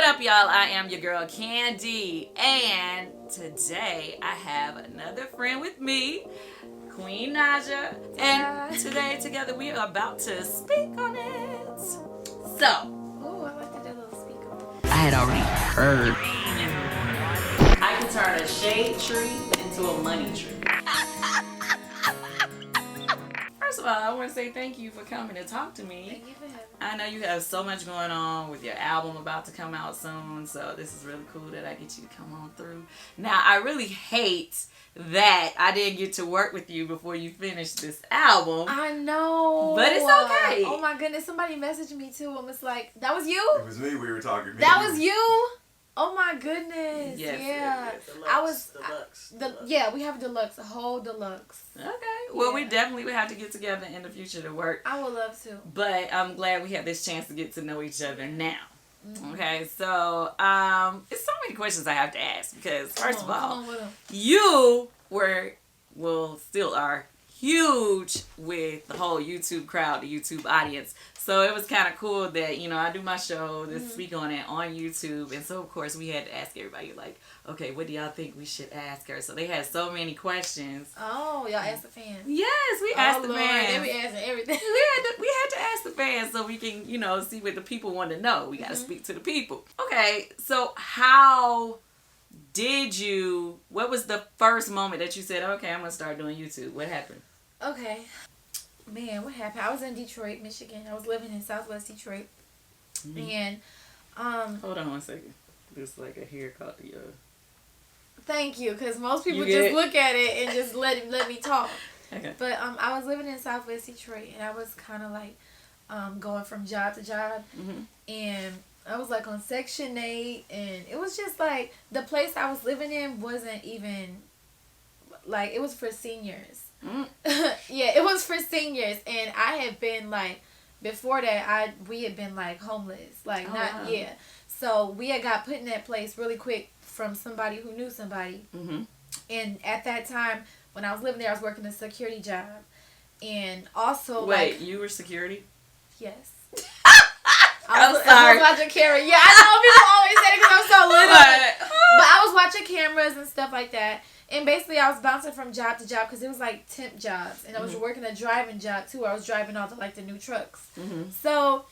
up, y'all? I am your girl Candy, and today I have another friend with me, Queen Naija, and today together we are about to speak on it. So, ooh, I like that little speaker. I had already heard I can turn a shade tree into a money tree. First of all, I want to say thank you for coming to talk to me. Thank you for having me. I know you have so much going on with your album about to come out soon, so this is really cool that I get you to come on through. Now, I really hate that I didn't get to work with you before you finished this album. I know. But it's okay. Oh my goodness, somebody messaged me too and was like, that was you? It was me, we were talking. That was you? Oh my goodness. Yes, yeah. yes. Yeah, we have a deluxe, a whole deluxe. Okay. Well, we Yeah. definitely would have to get together in the future to work. I would love to. But I'm glad we have this chance to get to know each other now. Mm-hmm. Okay, so it's so many questions I have to ask because first of all, come on with 'em. you still are huge with the whole YouTube crowd, the YouTube audience. So it was kind of cool that, you know, I do my show to speak on it on YouTube. And so, of course, we had to ask everybody, like, okay, what do y'all think we should ask her? So they had so many questions. Oh, y'all asked the fans. Yes, we asked the Lord, fans. they be asking everything. We had to ask the fans so we can, you know, see what the people want to know. We got to speak to the people. Okay, so what was the first moment that you said, okay, I'm going to start doing YouTube? What happened? Okay. Man, what happened? I was in Detroit, Michigan. I was living in Southwest Detroit. Mm-hmm. And, hold on one second. There's like a hair caught the, thank you, because most people You just look at it and just let me talk. Okay. But I was living in Southwest Detroit, and I was kind of like going from job to job. Mm-hmm. And I was like on Section 8, and it was just like the place I was living in wasn't even, like, it was for seniors. Mm. Yeah, it was for seniors, and I had been like, before that, we had been like homeless, like wow. yeah. So we had got put in that place really quick from somebody who knew somebody, Mm-hmm. and at that time when I was living there, I was working a security job, and also Wait, you were security? yes. I'm sorry. I was watching cameras. Yeah, I know people always say it because I'm so little. But I was watching cameras and stuff like that. And basically, I was bouncing from job to job because it was like temp jobs. And I was working a driving job, too. I was driving all the new trucks. Mm-hmm. So,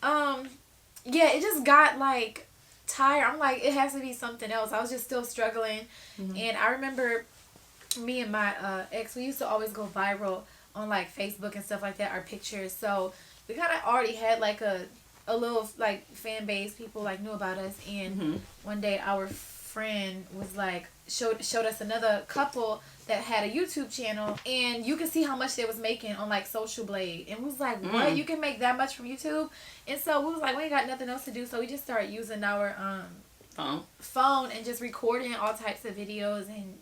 yeah, it just got, like, tired. I'm like, it has to be something else. I was just still struggling. Mm-hmm. And I remember me and my ex, we used to always go viral on, like, Facebook and stuff like that, our pictures. So, we kind of already had, like, a little, like, fan base. People, like, knew about us. And one day, our friend was, like, showed us another couple that had a YouTube channel, and you could see how much they was making on, like, Social Blade. And we was like, what? You can make that much from YouTube? And so, we was like, we ain't got nothing else to do. So, we just started using our phone and just recording all types of videos and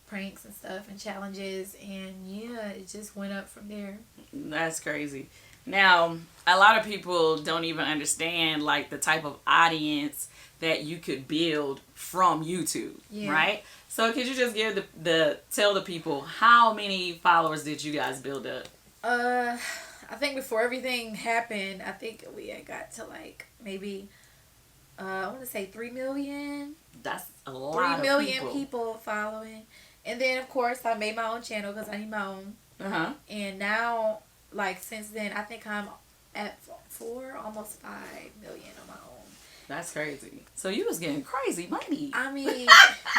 pranks and stuff and challenges. And, yeah, it just went up from there. That's crazy. Now, a lot of people don't even understand, like, the type of audience that you could build from YouTube, right? So could you just give tell the people how many followers did you guys build up? I think before everything happened, I think we had got to like maybe I want to say 3 million. That's a lot. 3 million people following, and then of course I made my own channel because I need my own. And now, like, since then, I think I'm at 4, almost 5 million on my own. That's crazy. So you was getting crazy money. I mean,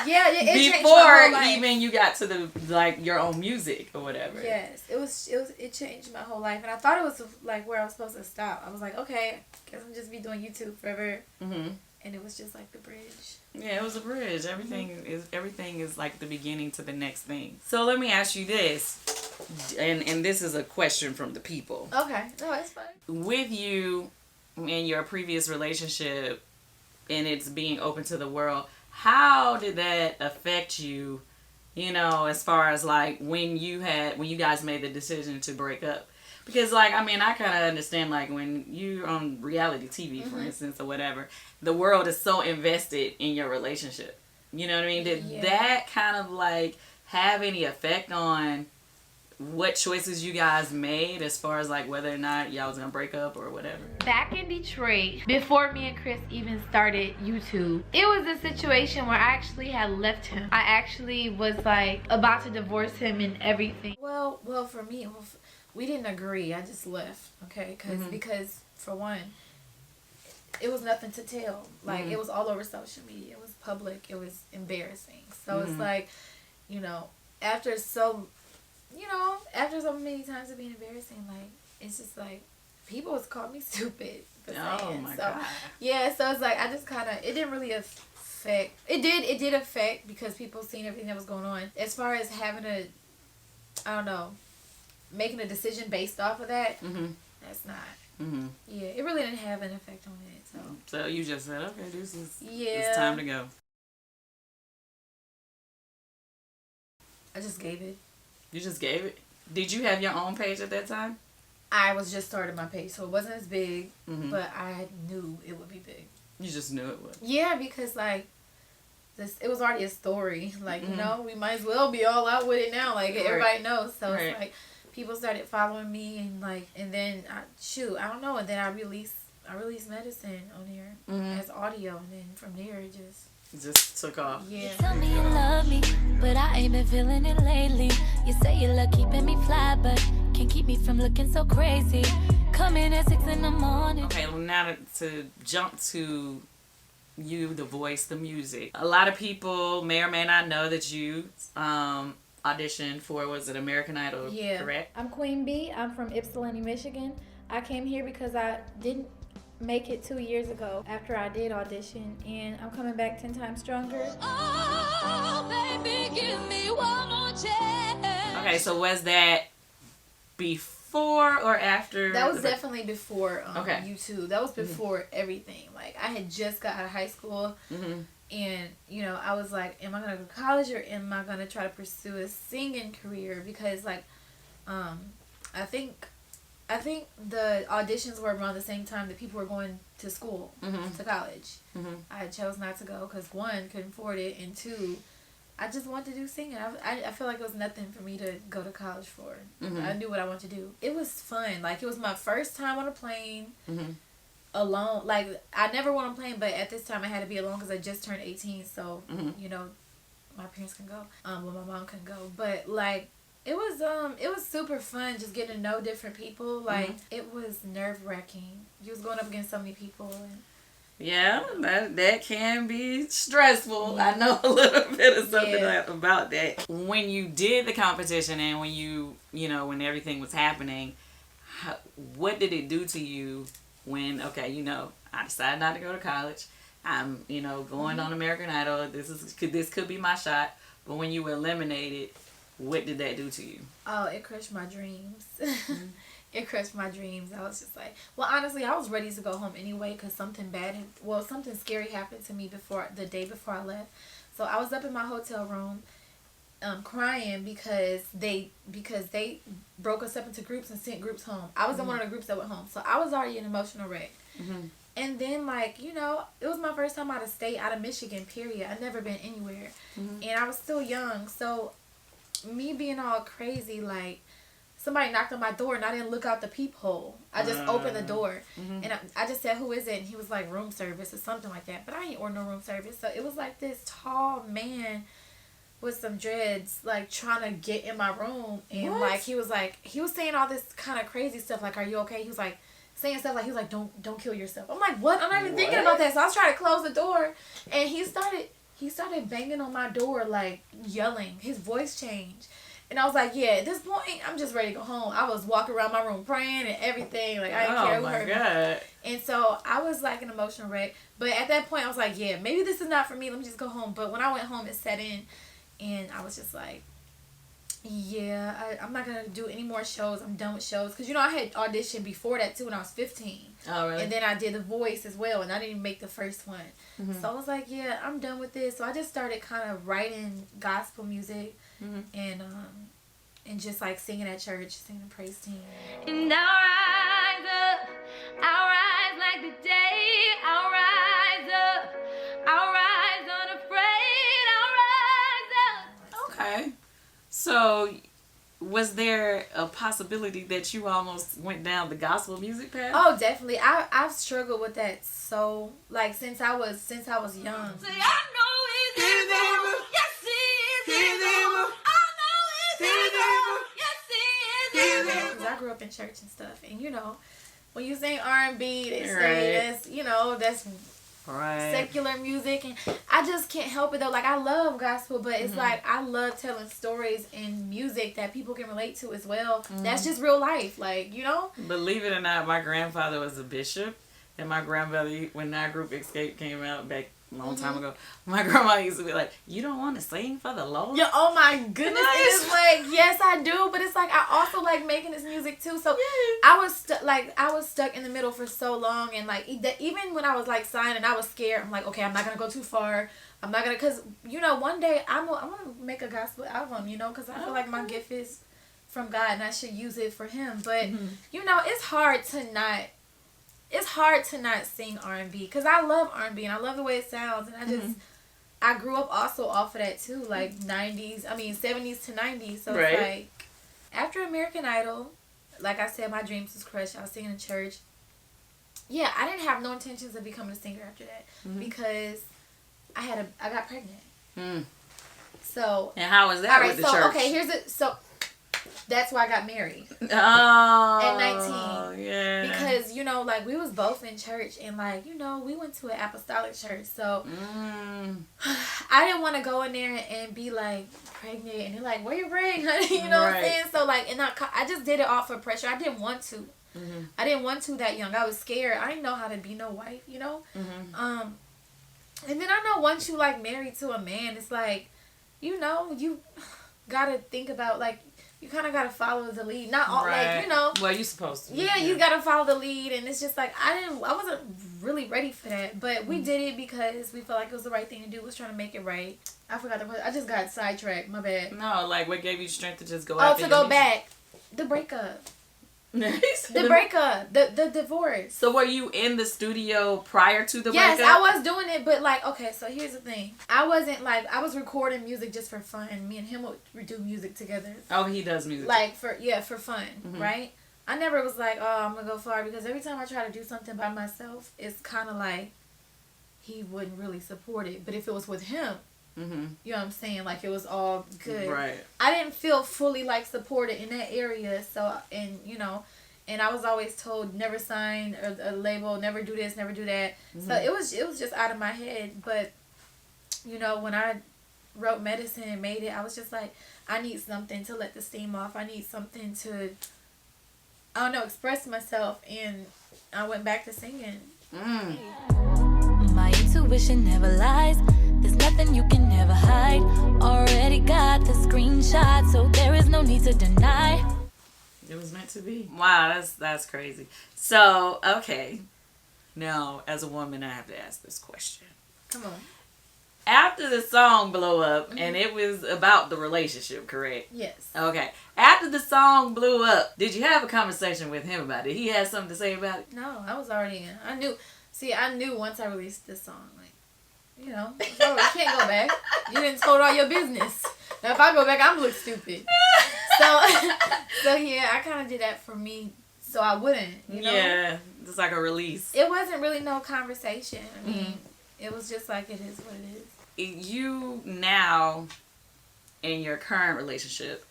yeah, it changed my before whole life. even you got to the, like, your own music or whatever. Yes, it changed my whole life, and I thought it was like where I was supposed to stop. I was like, okay, guess I'm just be doing YouTube forever. And it was just like the bridge. Yeah, it was a bridge. Everything is like the beginning to the next thing. So let me ask you this, and this is a question from the people. Okay, no, it's fine. With you in your previous relationship and it's being open to the world, how did that affect you, you know, as far as like when you guys made the decision to break up? Because, like, I mean, I kind of understand, like, when you're on reality TV, for instance, or whatever, the world is so invested in your relationship. You know what I mean? Did that kind of, like, have any effect on what choices you guys made as far as like whether or not y'all was gonna break up or whatever? Back in Detroit, before me and Chris even started YouTube, it was a situation where I actually had left him. I actually was like about to divorce him and everything. Well, for me, we didn't agree. I just left, okay? Because for one, it was nothing to tell. Like, it was all over social media. It was public. It was embarrassing. So it's like, you know, after so many times of being embarrassing, like, it's just like, people was calling me stupid for saying. God. Yeah, so it's like, I just kind of, it didn't really affect, it did affect because people seen everything that was going on. As far as having making a decision based off of that, that's not. Yeah, it really didn't have an effect on it. So you just said, okay, it's time to go. I just gave it. You just gave it? Did you have your own page at that time? I was just starting my page, so it wasn't as big, but I knew it would be big. You just knew it would? Yeah, because, like, it was already a story. Like, you know, we might as well be all out with it now. Like, everybody knows. So it's like, people started following me, and, like, and then, I don't know, and then I released Medicine on here as audio, and then from there, it just took off. Yeah. You tell me you love me, but I ain't been feeling it lately. You say you love keeping me fly, but can't keep me from looking so crazy. Coming at 6 in the morning. Okay, well, now to jump to you, the voice, the music. A lot of people may or may not know that you auditioned for, was it American Idol? Yeah. Correct? I'm Queen B. I'm from Ypsilanti, Michigan. I came here because I didn't make it 2 years ago after I did audition, and I'm coming back 10 times stronger. Oh, baby, give me one more chance. Okay, so was that before or after? That was definitely before okay. YouTube. That was before everything. Like, I had just got out of high school, and, you know, I was like, am I going to go to college or am I going to try to pursue a singing career? Because, like, I think the auditions were around the same time that people were going to school, to college. I chose not to go because, one, couldn't afford it, and two, I just wanted to do singing. I feel like it was nothing for me to go to college for. I knew what I wanted to do. It was fun. Like, it was my first time on a plane, alone. Like, I never went on a plane, but at this time I had to be alone because I just turned 18, so, you know, my parents can go. Well, my mom couldn't go. But, like, it was super fun just getting to know different people. Like, it was nerve-wracking. You was going up against so many people. And, yeah, that can be stressful. I know a little bit of something about that. When you did the competition and when when everything was happening, what did it do to you when, okay, I decided not to go to college. I'm, going on American Idol. This could be my shot. But when you were eliminated, what did that do to you? Oh, it crushed my dreams. It crushed my dreams. I was just like, well, honestly, I was ready to go home anyway because something scary happened to me the day before I left. So I was up in my hotel room, crying because they broke us up into groups and sent groups home. I was in one of the groups that went home, so I was already an emotional wreck. And then, like, it was my first time out of state, out of Michigan, period. I'd never been anywhere. And I was still young, so me being all crazy, like, somebody knocked on my door and I didn't look out the peephole. I just opened the door and I just said, who is it? And he was like, room service or something like that. But I ain't order no room service. So it was like this tall man with some dreads, like, trying to get in my room. And like, he was saying all this kind of crazy stuff. Like, are you okay? He was like saying stuff like, he was like, don't kill yourself. I'm like, what? I'm not even thinking about that. So I was trying to close the door and he started banging on my door, like, yelling. His voice changed. And I was like, yeah, at this point, I'm just ready to go home. I was walking around my room praying and everything. Like, I didn't care who heard me. And so I was like an emotional wreck. But at that point, I was like, yeah, maybe this is not for me. Let me just go home. But when I went home, it set in. And I was just like, yeah, I'm not going to do any more shows. I'm done with shows. Because, I had auditioned before that, too, when I was 15. Oh, really? And then I did The Voice as well. And I didn't even make the first one. So I was like, yeah, I'm done with this. So I just started kind of writing gospel music. And just, like, singing at church, singing a praise team. And I'll rise up, I'll rise like the day, I'll rise up, I'll rise unafraid, I'll rise up. Okay. So, was there a possibility that you almost went down the gospel music path? Oh, definitely. I've struggled with that so like since I was young. Say, I know he's able. Yes, he is able. I know he's able. Yes, he is able. Because I grew up in church and stuff, and you know, when you sing R&B, they say Right. that's, you know, that's Right. secular music, and I just can't help it though. Like, I love gospel, but it's like I love telling stories in music that people can relate to as well. That's just real life, like, you know. Believe it or not, my grandfather was a bishop, and my grandmother, when our group Escape came out back a long time ago, my grandma used to be like, "You don't want to sing for the Lord?" Yeah, oh my goodness. Nice. It's like, yes, I do, but it's like I also like making this music too. So I was stuck in the middle for so long, and like even when I was like signing, I was scared. I'm like, okay, I'm not gonna go too far. I'm not gonna, cause you know, one day I want to make a gospel album, you know, cause I feel like my gift is from God and I should use it for Him. But you know, it's hard to not sing R&B, because I love R&B and I love the way it sounds, and I just I grew up also off of that too, like 70s to 90s. So Right. it's like after American Idol, like I said, my dreams was crushed. I was singing in church. Yeah, I didn't have no intentions of becoming a singer after that because I got pregnant. So And how was that all right, with the so church? okay, so that's why I got married. Oh, At 19. yeah. Because, you know, like, we was both in church, and, like, you know, we went to an apostolic church, so I didn't want to go in there and be, like, pregnant, and they're like, where your ring, honey? You know what I'm saying? So, like, and I just did it off of pressure. I didn't want to. I didn't want to that young. I was scared. I didn't know how to be no wife, you know? And then I know once you, like, married to a man, it's like, you know, you gotta think about, like, you kind of got to follow the lead. Not all, like, you know. Well, you supposed to. Yeah, you got to follow the lead. And it's just like, I wasn't really ready for that. But we did it because we felt like it was the right thing to do. Was trying to make it right. I forgot the question. I just got sidetracked. My bad. No, like, what gave you strength to just go Oh, after to your go back. The breakup. Nice. The breakup. The divorce. So were you in the studio prior to the Yes, breakup? I was doing it, but like, okay, so here's the thing. I wasn't like, I was recording music just for fun. Me and him would do music together. Oh, he does music. Like, for fun, right? I never was like, oh, I'm gonna go far, because every time I try to do something by myself, it's kind of like he wouldn't really support it. But if it was with him, you know what I'm saying? Like, it was all good. Right. I didn't feel fully, like, supported in that area. So, and, you know, and I was always told never sign a label, never do this, never do that. So it was just out of my head. But, you know, when I wrote Medicine and made it, I was just like, I need something to let the steam off. I need something to, I don't know, express myself. And I went back to singing. My intuition never lies. There's nothing you can never hide. Already got the screenshot, so there is no need to deny. It was meant to be. Wow, that's crazy. So, okay. Now, as a woman, I have to ask this question. Come on. After the song blew up, and it was about the relationship, correct? Yes. Okay. After the song blew up, did you have a conversation with him about it? He had something to say about it? No, I was already in. I knew once I released this song, like, you know, so you can't go back. You didn't told all your business. Now, if I go back, I'm look stupid. So yeah, I kind of did that for me, so I wouldn't, you know? Yeah, it's like a release. It wasn't really no conversation. I mean, it was just like, it is what it is. You now, in your current relationship,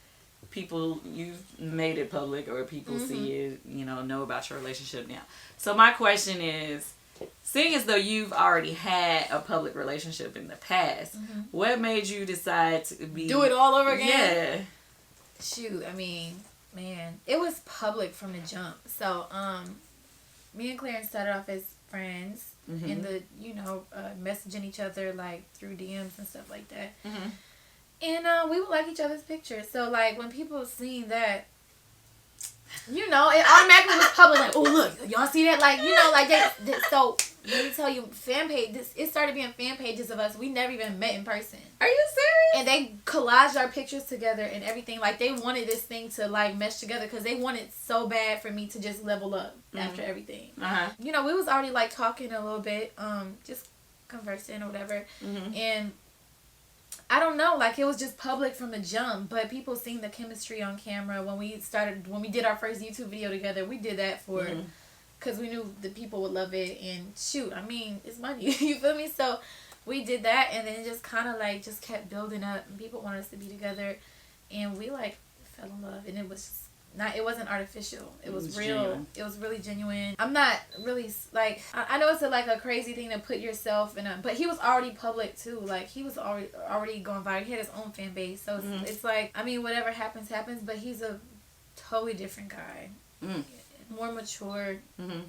people, you've made it public, or people see it, you know about your relationship now. So my question is, seeing as though you've already had a public relationship in the past, what made you decide to Do it all over again? Yeah. Shoot, I mean, man, it was public from the jump. So, me and Clarence started off as friends in the, you know, messaging each other, like, through DMs and stuff like that. And we would like each other's pictures. So, like, when people seen that, you know, it automatically was public. Like, oh, look, y'all see that? Like, you know, like, so, let me tell you, it started being fan pages of us. We never even met in person. Are you serious? And they collaged our pictures together and everything. Like, they wanted this thing to, like, mesh together because they wanted so bad for me to just level up after everything. You know, we was already, like, talking a little bit, just conversing or whatever. And I don't know, like, it was just public from the jump, but people seen the chemistry on camera when we did our first YouTube video together. We did that for, because we knew the people would love it, and shoot, I mean, it's money, you feel me? So we did that, and then it just kind of, like, just kept building up, and people wanted us to be together, and we, like, fell in love, and it was just it wasn't artificial. It was real. Genuine. It was really genuine. I'm not really, like, I know it's a crazy thing to put yourself in but he was already public too. Like, he was already going viral. He had his own fan base. So it's like, I mean, whatever happens, but he's a totally different guy. More mature. And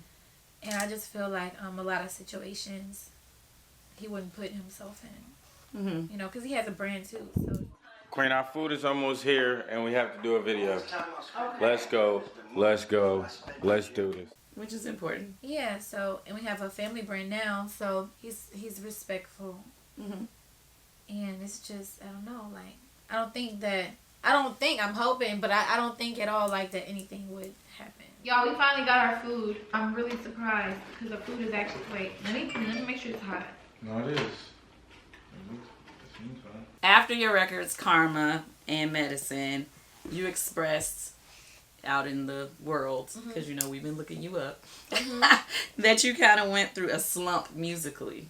I just feel like a lot of situations he wouldn't put himself in. You know, because he has a brand too, so. Queen, our food is almost here, and we have to do a video. Okay. Let's go. Let's do this. Which is important. Yeah, so, and we have a family brand now, so he's respectful. And it's just, I don't know, like, I'm hoping, but I don't think at all, like, that anything would happen. Y'all, we finally got our food. I'm really surprised, because the food is actually, wait, let me make sure it's hot. No, it is. After your records, Karma and Medicine, you expressed out in the world, because, you know, we've been looking you up, that you kind of went through a slump musically.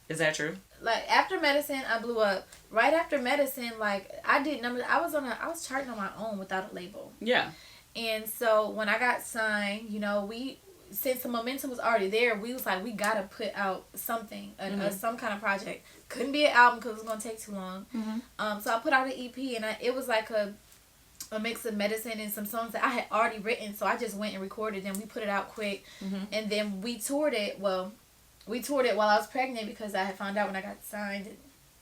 Is that true? Like, after Medicine, I blew up. Right after Medicine, like, I did numbers. I was charting on my own without a label. Yeah. And so when I got signed, you know, since the momentum was already there, we was like, we gotta put out something, some kind of project. Couldn't be an album because it was gonna take too long. So I put out an EP, and it was like a mix of Medicine and some songs that I had already written. So I just went and recorded them. We put it out quick, and then we toured it. Well, we toured it while I was pregnant because I had found out when I got signed.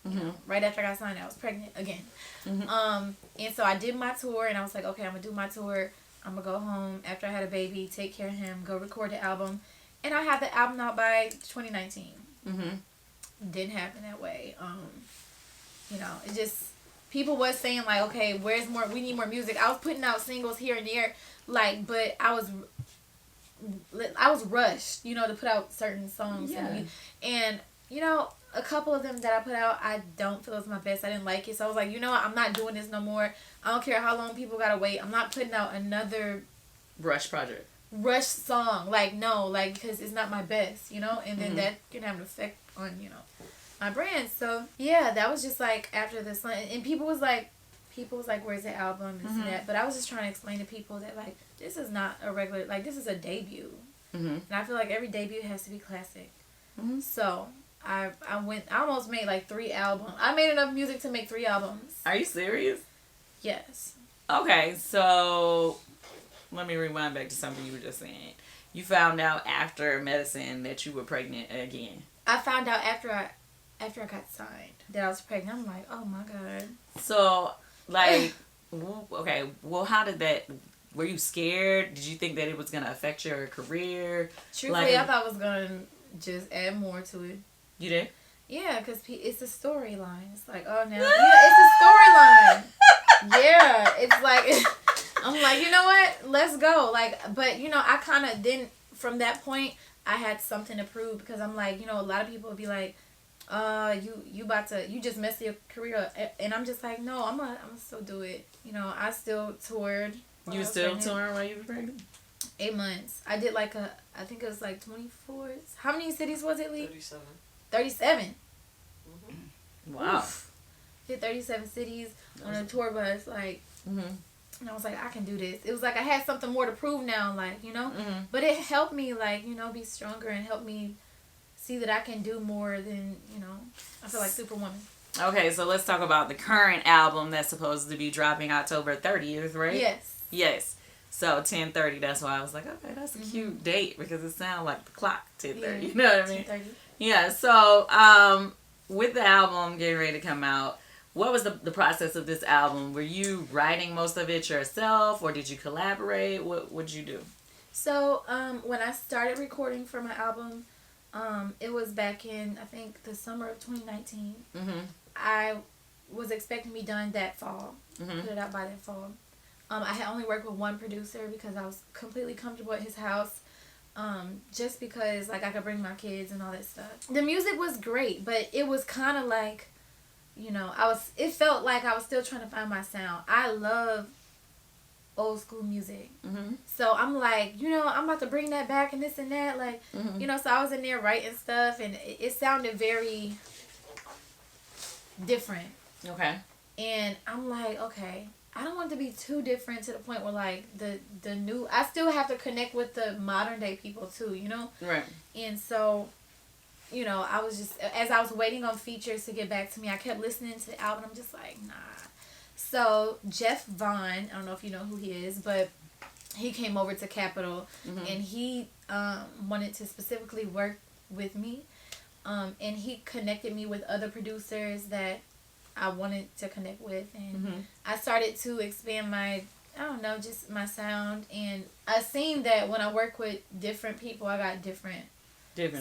You know, right after I got signed, I was pregnant again. And so I did my tour, and I was like, okay, I'm gonna do my tour. I'm going to go home after I had a baby, take care of him, go record the album. And I had the album out by 2019. Didn't happen that way. You know, it just, people was saying, like, okay, where's more, we need more music. I was putting out singles here and there, like, but I was rushed, you know, to put out certain songs. Yeah. And, you know, a couple of them that I put out, I don't feel it was my best. I didn't like it. So I was like, you know what? I'm not doing this no more. I don't care how long people got to wait. I'm not putting out another rush song. Like, no, like, because it's not my best, you know? And then that can have an effect on, you know, my brand. So, yeah, that was just like after this. And people was like, where's the album? This and that. But I was just trying to explain to people that, like, this is not a regular, like, this is a debut. And I feel like every debut has to be classic. So I almost made like 3 albums. I made enough music to make 3 albums. Are you serious? Yes. Okay, so let me rewind back to something you were just saying. You found out after Medicine that you were pregnant again. I found out after I got signed that I was pregnant. I'm like, oh my God. So, like, okay, well, how did that, were you scared? Did you think that it was going to affect your career? Truthfully, I thought it was going to just add more to it. You did? Yeah, because it's a storyline. It's like, oh, now, yeah, it's a storyline. Yeah, it's like, I'm like, you know what? Let's go. Like, but, you know, I kind of didn't, from that point, I had something to prove because I'm like, you know, a lot of people would be like, you just messed your career up. And I'm just like, no, I'm gonna still do it. You know, I still toured. You still touring while you were pregnant? 8 months. I did like I think it was like 24. How many cities was it, Lee? 37. 37. Wow. Oof. Hit 37 cities on a tour bus, like, and I was like, I can do this. It was like I had something more to prove now, like, you know? But it helped me, like, you know, be stronger and help me see that I can do more than, you know, I feel like Superwoman. Okay, so let's talk about the current album that's supposed to be dropping October 30th, right? Yes. Yes. So 10:30, that's why I was like, okay, that's a cute date because it sounds like the clock, 10:30. Yeah. You know what I mean? 10:30. Yeah, so with the album getting ready to come out, what was the process of this album? Were you writing most of it yourself or did you collaborate? What would you do? So when I started recording for my album, it was back in, I think, the summer of 2019. I was expecting to be done that fall, put it out by that fall. I had only worked with one producer because I was completely comfortable at his house. Just because, like, I could bring my kids and all that stuff. The music was great, but it was kind of like, you know, it felt like I was still trying to find my sound. I love old school music. Mm-hmm. So I'm like, you know, I'm about to bring that back and this and that. Like, Mm-hmm. you know, so I was in there writing stuff and it sounded very different. Okay. And I'm like, okay, I don't want it to be too different to the point where like the new, I still have to connect with the modern day people too, you know? Right. And so, you know, I was just, as I was waiting on features to get back to me, I kept listening to the album. I'm just like, nah. So Jeff Vaughn, I don't know if you know who he is, but he came over to Capitol Mm-hmm. and he wanted to specifically work with me. And he connected me with other producers that I wanted to connect with. And Mm-hmm. I started to expand my, I don't know, just my sound. And I seen that when I work with different people, I got different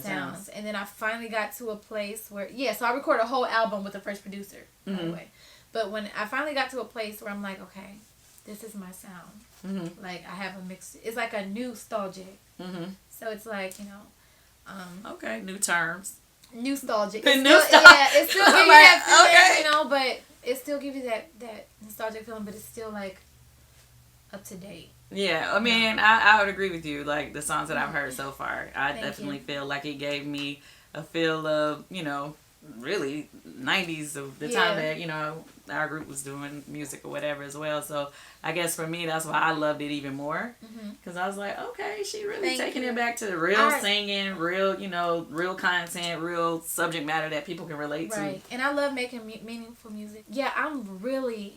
sounds. And then I finally got to a place where, so I recorded a whole album with the first producer, by the way. But when I finally got to a place where I'm like, okay, this is my sound. Mm-hmm. Like, I have a mix. It's like a nostalgic. Mm-hmm. So it's like, you know. Okay, new terms. Nostalgic. New Still, nostalgic. yeah, it still gives you that feeling, okay. you know, but it still gives you that nostalgic feeling, but it's still, like, up to date. Yeah, I mean, I would agree with you. Like, the songs that I've heard so far, I Thank definitely you. feel like it gave me a feel of, you know, really 90s of the time that, you know, our group was doing music or whatever as well. So I guess for me, that's why I loved it even more. Because I was like, okay, she really Thank taking you. it back to the real singing, real, you know, real content, real subject matter that people can relate to. Right. And I love making meaningful music. Yeah, I'm really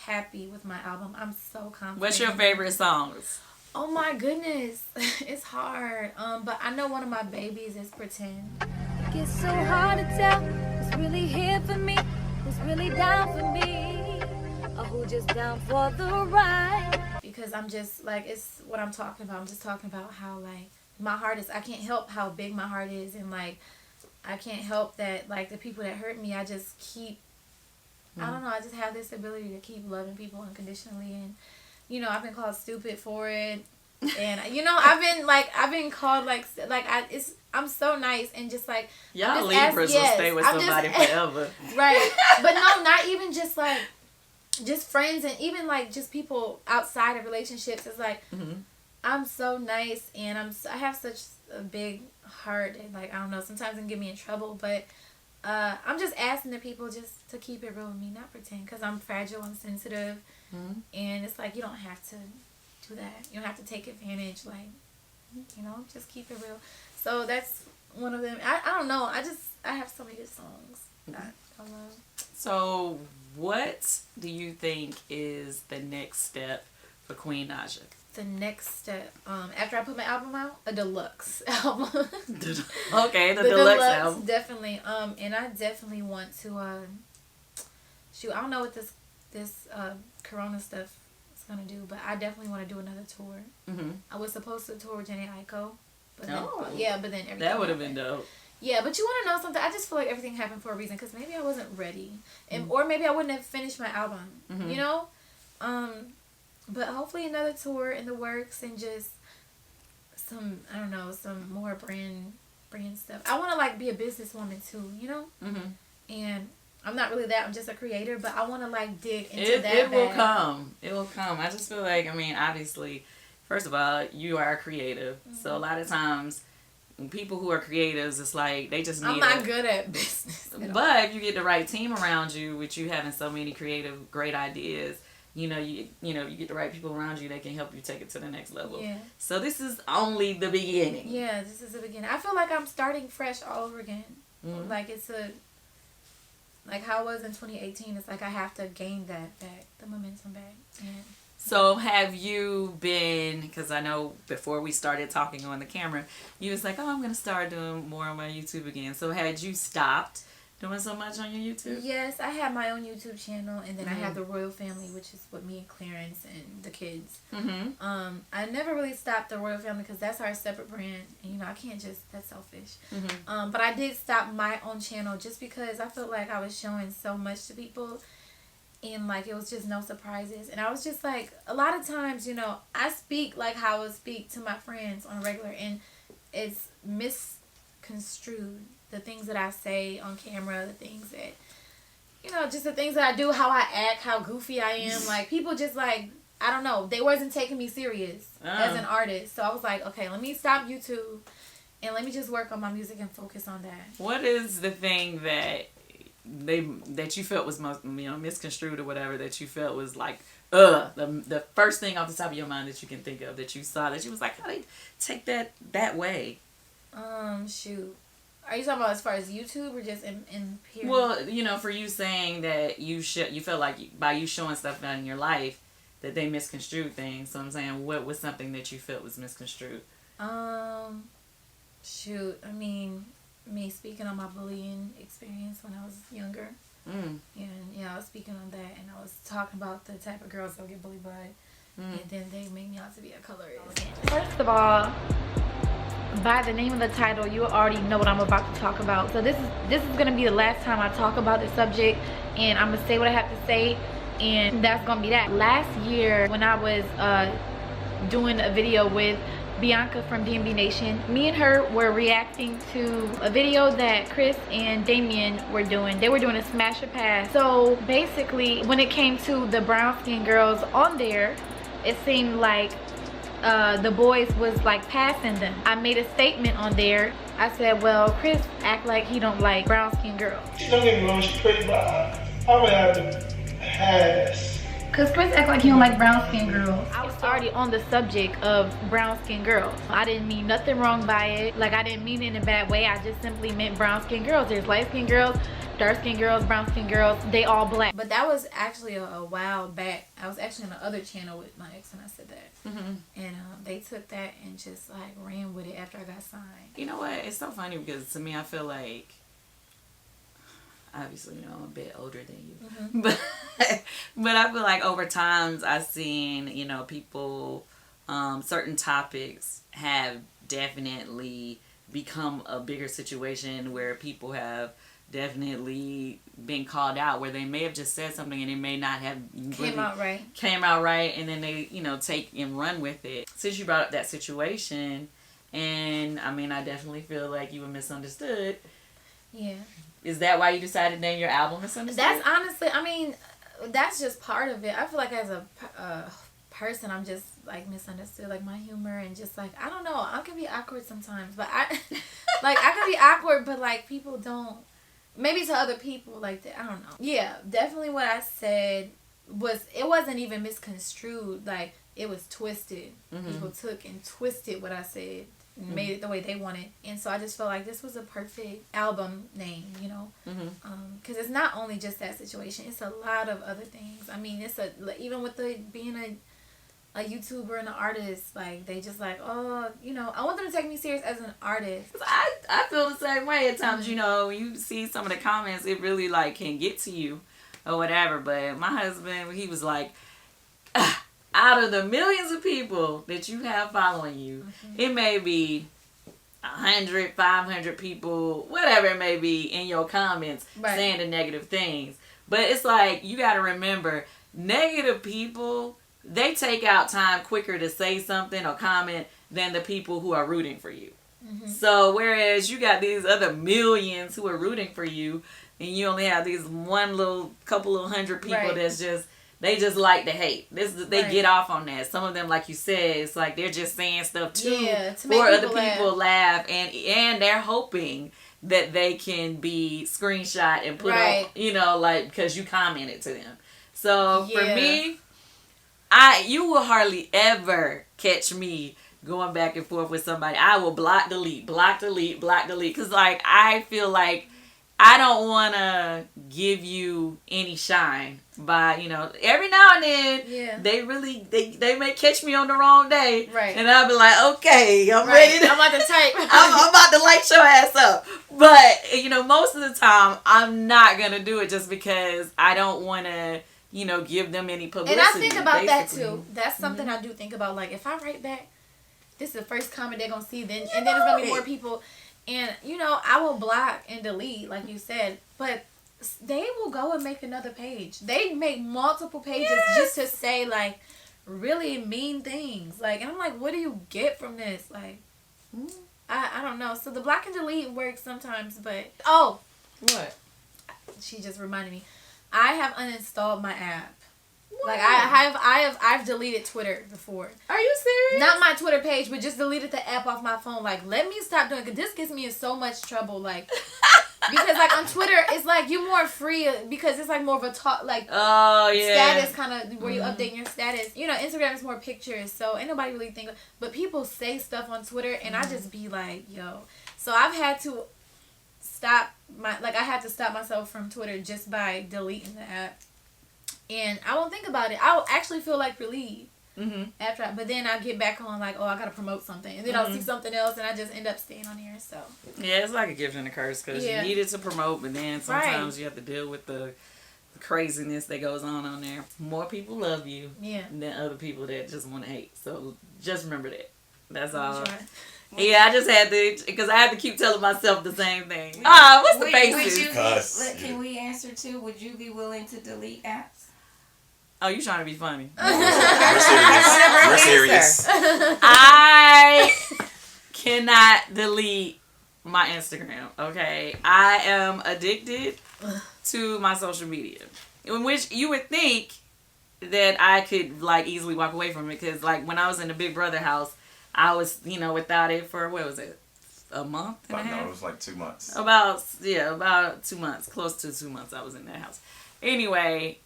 happy with my album. I'm so confident. What's your favorite songs? Oh my goodness. It's hard. But I know one of my babies is Pretend. It's so hard to tell who's really here for me, who's really down for me, or who just down for the ride. Because I'm just like, it's what I'm talking about. I'm just talking about how like my heart is, I can't help how big my heart is, and like I can't help that like the people that hurt me, I just keep, I don't know, I just have this ability to keep loving people unconditionally. And you know, I've been called stupid for it. And you know, I've been called like I'm so nice and just like y'all Libras will stay with somebody forever, right? But no, not even just like just friends, and even like just people outside of relationships. It's like I'm so nice, and I have such a big heart, and like I don't know, sometimes it can get me in trouble, but I'm just asking the people just to keep it real with me, not pretend, because I'm fragile, I'm sensitive, and it's like you don't have to do that. You don't have to take advantage. Like, you know, just keep it real. So that's one of them. I don't know. I have so many good songs that I love. So what do you think is the next step for Queen Naija? The next step, after I put my album out, a deluxe album. Okay, the deluxe album. Definitely. And I definitely want to shoot. I don't know what this Corona stuff gonna do, but I definitely want to do another tour. I was supposed to tour with Jenny Aiko, but then, but then everything that would have been dope. Yeah, but you want to know something? I just feel like everything happened for a reason, because maybe I wasn't ready, and or maybe I wouldn't have finished my album. You know, but hopefully another tour in the works, and just some, I don't know, some more brand stuff. I want to like be a businesswoman too, you know, and I'm not really that. I'm just a creator, but I want to like dig into that. It will come. It will come. I just feel like, I mean, obviously, first of all, you are a creative. So a lot of times, people who are creatives, it's like they just need. I'm not good at business. But if you get the right team around you, with you having so many creative, great ideas, you get the right people around you that can help you take it to the next level. Yeah. So this is only the beginning. Yeah, this is the beginning. I feel like I'm starting fresh all over again. Like it's like how I was in 2018, it's like I have to gain that back, the momentum back. Yeah. So have you been, because I know before we started talking on the camera, you was like, oh, I'm going to start doing more on my YouTube again. So had you stopped doing so much on your YouTube? Yes, I have my own YouTube channel, and then I have the Royal Family, which is with me and Clarence and the kids. I never really stopped the Royal Family because that's our separate brand, and you know I can't just, that's selfish. But I did stop my own channel just because I felt like I was showing so much to people, and like it was just no surprises, and I was just like, a lot of times, you know, I speak like how I would speak to my friends on a regular, and it's misconstrued. The things that I say on camera, the things that, you know, just the things that I do, how I act, how goofy I am. Like, people just, like, I don't know. They wasn't taking me serious as an artist. So I was like, okay, let me stop YouTube and let me just work on my music and focus on that. What is the thing that you felt was most, you know, misconstrued or whatever, that you felt was like, the first thing off the top of your mind that you can think of that you saw that you was like, how do you take that way? Shoot. Are you talking about as far as YouTube or just in period? Well, you know, for you saying that you felt like by you showing stuff in your life that they misconstrued things. So I'm saying, what was something that you felt was misconstrued? Shoot. I mean, me speaking on my bullying experience when I was younger. And yeah, I was speaking on that, and I was talking about the type of girls that get bullied by, and then they make me out to be a colorist. First of all, by the name of the title, you already know what I'm about to talk about. So this is gonna be the last time I talk about the subject, and I'm gonna say what I have to say, and that's gonna be that. Last year, when I was doing a video with Bianca from DMB Nation, me and her were reacting to a video that Chris and Damien were doing. They were doing a smash or pass. So basically, when it came to the brown skin girls on there, it seemed like the boys was like passing them. I made a statement on there. I said, well, Chris act like he don't like brown skin girls. Don't get me wrong, she's pretty, but I would have to pass. Cause Chris act like he don't like brown skin girls. I was already on the subject of brown skin girls. I didn't mean nothing wrong by it. Like, I didn't mean it in a bad way. I just simply meant brown skin girls. There's light skin girls, dark skin girls, brown skin girls. They all black. But that was actually a while back. I was actually on the other channel with my ex when I said that. And they took that and just like ran with it after I got signed. You know what? It's so funny because to me, I feel like, obviously, you know, I'm a bit older than you, but I feel like over times I've seen, you know, people, certain topics have definitely become a bigger situation where people have definitely been called out, where they may have just said something and it may not have came out right, and then they, you know, take and run with it. Since you brought up that situation, and I mean, I definitely feel like you were misunderstood. Yeah. Is that why you decided to name your album Misunderstood? That's honestly, I mean, that's just part of it. I feel like as a person, I'm just like misunderstood, like my humor and just like, I don't know, I can be awkward sometimes, but I can be awkward, but like people don't, maybe to other people like that, I don't know. Yeah, definitely what I said it wasn't even misconstrued, like it was twisted. People took and twisted what I said. Made it the way they wanted, and so I just felt like this was a perfect album name, you know, because it's not only just that situation; it's a lot of other things. I mean, even with being a YouTuber and an artist, like they just like, oh, you know, I want them to take me serious as an artist. I feel the same way at times. You know, when you see some of the comments, it really like can get to you or whatever. But my husband, he was like, out of the millions of people that you have following you, it may be 100, 500 people, whatever it may be, in your comments saying the negative things. But it's like, you got to remember, negative people, they take out time quicker to say something or comment than the people who are rooting for you. So whereas you got these other millions who are rooting for you, and you only have these one little couple of hundred people that's just, they just like to hate. They get off on that. Some of them, like you said, it's like they're just saying stuff to make other people laugh, and they're hoping that they can be screenshot and put up, you know, like because you commented to them. So for me, you will hardly ever catch me going back and forth with somebody. I will block, delete, because like I feel like I don't want to give you any shine by, you know, every now and then they really, they may catch me on the wrong day. And I'll be like, okay, I'm ready to, I'm about to type. I'm about to light your ass up. But, you know, most of the time I'm not going to do it just because I don't want to, you know, give them any publicity. And I think about that too. That's something I do think about. Like, if I write back, this is the first comment they're going to see, and then there's going to be more people. And, you know, I will block and delete, like you said, but they will go and make another page. They make multiple pages just to say, like, really mean things. Like, and I'm like, what do you get from this? Like, I don't know. So the block and delete works sometimes, but, what? She just reminded me. I have uninstalled my app. What? Like I've deleted Twitter before. Are you serious? Not my Twitter page, but just deleted the app off my phone. Like, let me stop doing it, because this gets me in so much trouble. Like, because like on Twitter, it's like you're more free because it's like more of a talk, like status kind of where you update your status. You know, Instagram is more pictures, so ain't nobody really think. But people say stuff on Twitter, and I just be like, yo. So I've had to stop I had to stop myself from Twitter just by deleting the app. And I won't think about it. I'll actually feel like relieved after. But then I get back on like, oh, I gotta promote something, and then I'll see something else, and I just end up staying on here. So yeah, it's like a gift and a curse because you needed to promote, but then sometimes you have to deal with the craziness that goes on there. More people love you than other people that just want to hate. So just remember that. That's all. Sure. Yeah, I just had to, because I had to keep telling myself the same thing. What's the faces? Can we answer too? Would you be willing to delete apps? Oh, you trying to be funny? We're serious. I cannot delete my Instagram. Okay, I am addicted to my social media, in which you would think that I could like easily walk away from it, because like when I was in the Big Brother house, I was without it for what was it, a month and a half? No, it was like 2 months. About 2 months, close to 2 months. I was in that house. Anyway.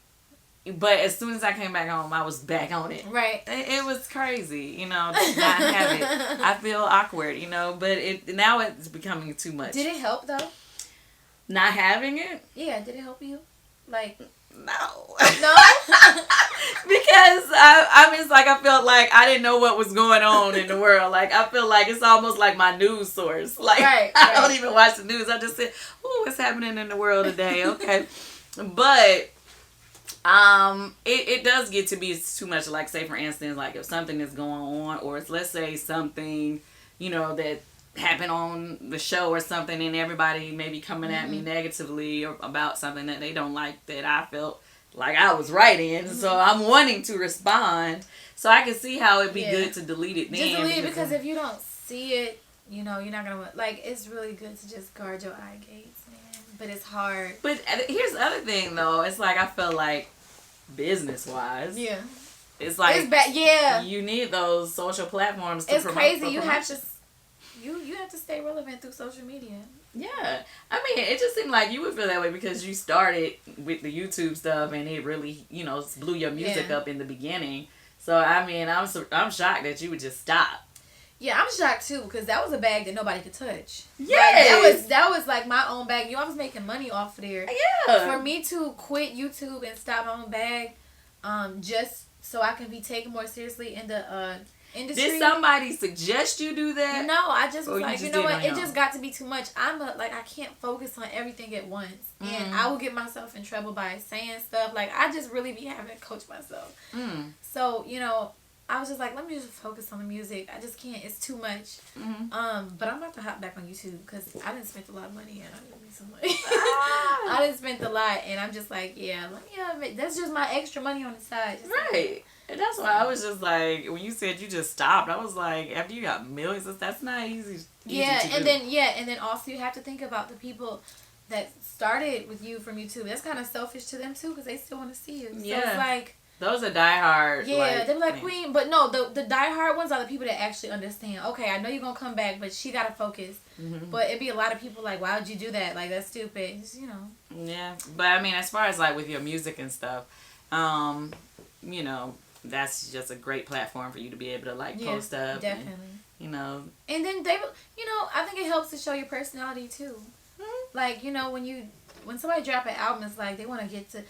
But as soon as I came back home, I was back on it. Right. It was crazy, to not have it. I feel awkward, but now it's becoming too much. Did it help though? Not having it? Yeah, did it help you? Like no. No? Because I felt like I didn't know what was going on in the world. Like I feel like it's almost like my news source. Like I don't even watch the news. I just said, "Oh, what's happening in the world today?" Okay. But it does get to be too much. Like, say for instance, like if something is going on, or it's, let's say something, that happened on the show or something, and everybody may be coming at me negatively or about something that they don't like that I felt like I was right in. So I'm wanting to respond. So I can see how it'd be good to delete it then. Just delete it, because if you don't see it, you're not gonna like. It's really good to just guard your eye gates, man. But it's hard. But here's the other thing, though. It's like I feel like business-wise, it's like it's bad. Yeah, you need those social platforms to promote. It's crazy. You have to you have to stay relevant through social media. Yeah, I mean, it just seemed like you would feel that way because you started with the YouTube stuff, and it really blew your music up in the beginning. So I mean, I'm shocked that you would just stop. Yeah, I'm shocked too, because that was a bag that nobody could touch. Yeah, like, that was like my own bag. I was making money off of there. Yeah. For me to quit YouTube and stop my own bag, just so I can be taken more seriously in the industry. Did somebody suggest you do that? No, I just was like, you know what? It just got to be too much. I can't focus on everything at once, and I will get myself in trouble by saying stuff. Like, I just really be having to coach myself. So I was just like, let me just focus on the music. I just can't. It's too much. But I'm about to hop back on YouTube, because I didn't spend a lot of money, and I didn't need some money. I didn't spend a lot, and I'm just like, that's just my extra money on the side. Right. And that's why I was just like, when you said you just stopped, I was like, after you got millions, that's not easy. And then also you have to think about the people that started with you from YouTube. That's kind of selfish to them too, because they still want to see you. So it's like, those are diehard. Yeah, they're like, Queen. But no, the diehard ones are the people that actually understand. Okay, I know you're going to come back, but she got to focus. But it'd be a lot of people like, why would you do that? Like, that's stupid. Just, Yeah. But, I mean, as far as, like, with your music and stuff, that's just a great platform for you to be able to, like, post up. Definitely. And then they, I think it helps to show your personality, too. Like, when somebody drop an album, it's like they want to get to...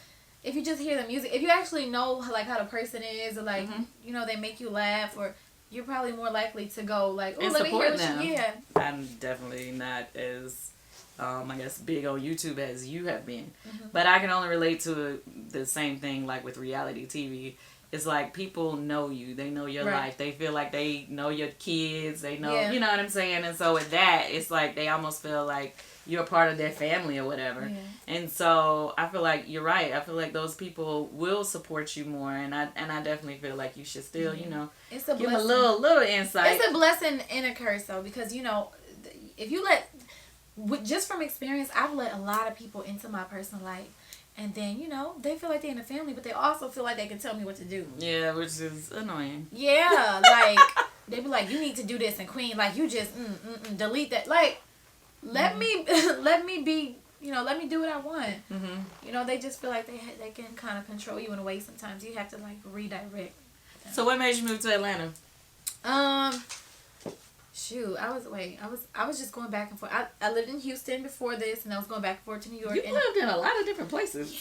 If you just hear the music, if you actually know like how the person is, or like they make you laugh, or you're probably more likely to go like, oh, let me hear what you. Yeah, I'm definitely not as I guess big on YouTube as you have been, but I can only relate to the same thing like with reality TV. It's like people know you, they know your life, they feel like they know your kids, they know, you know what I'm saying, and so with that, it's like they almost feel like you're a part of their family or whatever. Yeah. And so I feel like you're right. I feel like those people will support you more, and I definitely feel like you should still, it's a give them a little insight. It's a blessing and a curse though, because if you let just from experience, I've let a lot of people into my personal life. And then, you know, they feel like they're in the family, but they also feel like they can tell me what to do. Yeah, which is annoying. Yeah, like, they be like, you need to do this, and Queen, like, you just, delete that. Like, let me be, you know, let me do what I want. Mm-hmm. You know, they just feel like they can kind of control you in a way sometimes. You have to, like, redirect. So what made you move to Atlanta? Shoot, I was just going back and forth. I lived in Houston before this, and I was going back and forth to New York. You lived in a lot of different places. Yeah.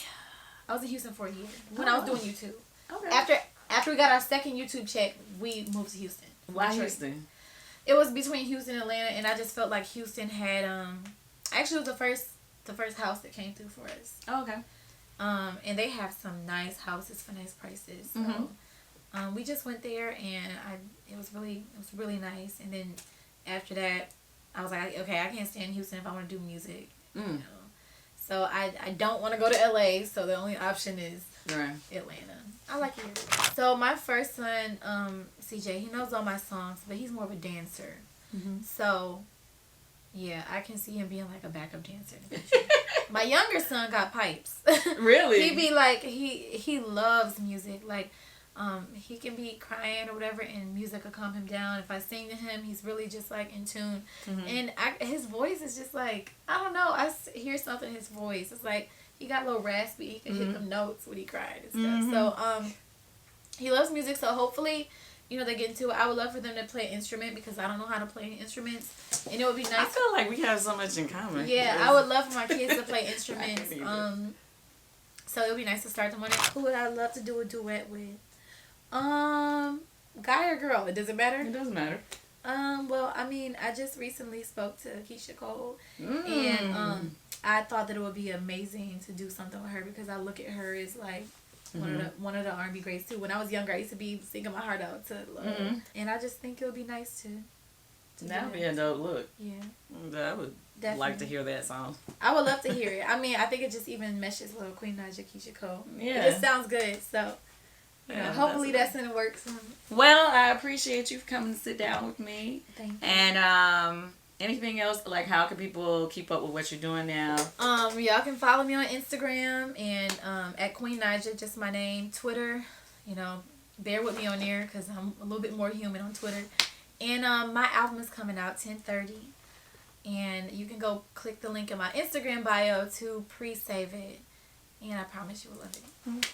I was in Houston for a year when I was doing YouTube. Okay. After we got our second YouTube check, we moved to Houston. Why Houston? It was between Houston and Atlanta, and I just felt like Houston had actually it was the first house that came through for us. Oh, okay. And they have some nice houses for nice prices. So we just went there, and it was really nice. And then after that, I was like, okay, I can't stay in Houston if I want to do music. You know? So I don't want to go to LA. So the only option is Atlanta. I like it. So my first son, CJ, he knows all my songs, but he's more of a dancer. So yeah, I can see him being like a backup dancer. My younger son got pipes. Really? He be like, he loves music. Like, he can be crying or whatever, and music will calm him down. If I sing to him, he's really just like in tune. And his voice is just like, I don't know. I hear something in his voice. It's like he got a little raspy. He can hit them notes when he cried and stuff. So he loves music. So hopefully, you know, they get into it. I would love for them to play an instrument because I don't know how to play any instruments, and it would be nice. I feel like we have so much in common. Yeah, I would love for my kids to play instruments. So it would be nice to start them on it. Who would I love to do a duet with? Guy or girl? It doesn't matter. It doesn't matter. Well, I mean, I just recently spoke to Keisha Cole, and I thought that it would be amazing to do something with her because I look at her as like one of the R&B greats too. When I was younger, I used to be singing my heart out to love, and I just think it would be nice to that would be a dope look. Yeah, I would like to hear that song. I would love to hear it. I mean, I think it just even meshes with Queen Naija, Keisha Cole. Yeah, it just sounds good. So. Yeah, hopefully that's in the works. Well, I appreciate you coming to sit down with me. Thank you. And anything else? Like, how can people keep up with what you're doing now? Y'all can follow me on Instagram and at Queen Naija, just my name. Twitter, you know, bear with me on there because I'm a little bit more human on Twitter. And my album is coming out 10/30, and you can go click the link in my Instagram bio to pre-save it, and I promise you will love it.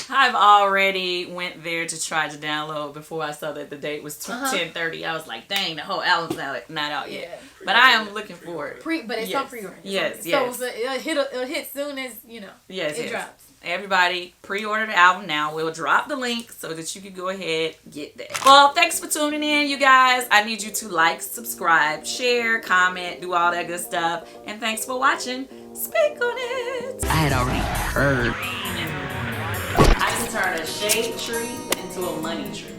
I've already went there to try to download before I saw that the date was 10/30. I was like, dang, the whole album's not out yet. Yeah. But I am looking for it. But it's on pre-order. Yes. So it'll hit soon as, you know, it drops. Everybody, pre-order the album now. We'll drop the link so that you can go ahead get that. Well, thanks for tuning in, you guys. I need you to like, subscribe, share, comment, do all that good stuff. And thanks for watching. Speak on it. I had already heard. I can turn a shade tree into a money tree.